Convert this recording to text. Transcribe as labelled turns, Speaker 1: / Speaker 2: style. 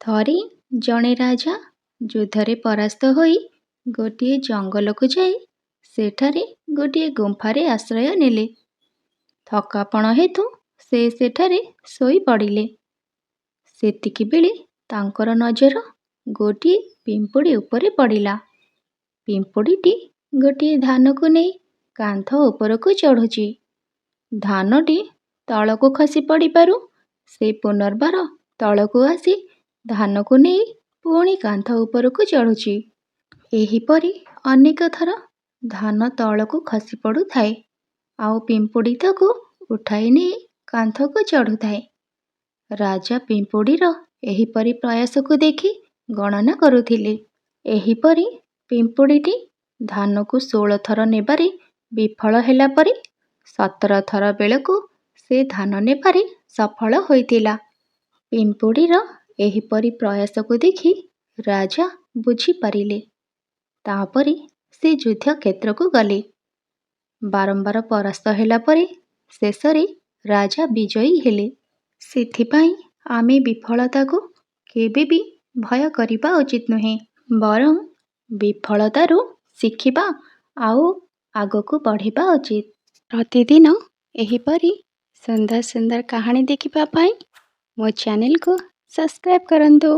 Speaker 1: ଥରେ ଜଣେ ରାଜା ଯୁଦ୍ଧରେ ପରାସ୍ତ ହୋଇ ଗୋଟିଏ ଜଙ୍ଗଲକୁ ଯାଇ ସେଠାରେ ଗୋଟିଏ ଗୁମ୍ଫାରେ ଆଶ୍ରୟ ନେଲେ। ଥକାପଣ ହେତୁ ସେ ସେଠାରେ ଶୋଇପଡ଼ିଲେ। ସେତିକିବେଳେ ତାଙ୍କର ନଜର ଗୋଟିଏ ପିମ୍ପୁଡ଼ି ଉପରେ ପଡ଼ିଲା। ପିମ୍ପୁଡ଼ିଟି ଗୋଟିଏ ଧାନକୁ ନେଇ କାନ୍ଥ ଉପରକୁ ଚଢ଼ୁଛି। ଧାନଟି ତଳକୁ ଖସି ପଡ଼ିବାରୁ ସେ ପୁନର୍ବାର ତଳକୁ ଆସି ଧାନକୁ ନେଇ ପୁଣି କାନ୍ଥ ଉପରକୁ ଚଢ଼ୁଛି। ଏହିପରି ଅନେକ ଥର ଧାନ ତଳକୁ ଖସି ପଡ଼ୁଥାଏ, ଆଉ ପିମ୍ପୁଡ଼ି ତାକୁ ଉଠାଇ ନେଇ କାନ୍ଥକୁ ଚଢ଼ୁଥାଏ। ରାଜା ପିମ୍ପୁଡ଼ିର ଏହିପରି ପ୍ରୟାସକୁ ଦେଖି ଗଣନା କରୁଥିଲେ। ଏହିପରି ପିମ୍ପୁଡ଼ିଟି ଧାନକୁ 16 ଥର ନେବାରେ ବିଫଳ ହେଲା ପରେ 17 ଥର ବେଳକୁ ସେ ଧାନ ନେବାରେ ସଫଳ ହୋଇଥିଲା। ପିମ୍ପୁଡ଼ିର ଏହିପରି ପ୍ରୟାସକୁ ଦେଖି ରାଜା ବୁଝିପାରିଲେ। ତାପରେ ସେ ଯୁଦ୍ଧକ୍ଷେତ୍ରକୁ ଗଲେ। ବାରମ୍ବାର ପରାସ୍ତ ହେଲା ପରେ ଶେଷରେ ରାଜା ବିଜୟୀ ହେଲେ। ସେଥିପାଇଁ ଆମେ ବିଫଳତାକୁ କେବେ ବି ଭୟ କରିବା ଉଚିତ ନୁହେଁ, ବରଂ ବିଫଳତାରୁ ଶିଖିବା ଆଉ ଆଗକୁ ବଢ଼ିବା ଉଚିତ। ପ୍ରତିଦିନ ଏହିପରି ସୁନ୍ଦର ସୁନ୍ଦର କାହାଣୀ ଦେଖିବା ପାଇଁ ମୋ ଚ୍ୟାନେଲକୁ ସବସ୍କ୍ରାଇବ୍ କରନ୍ତୁ।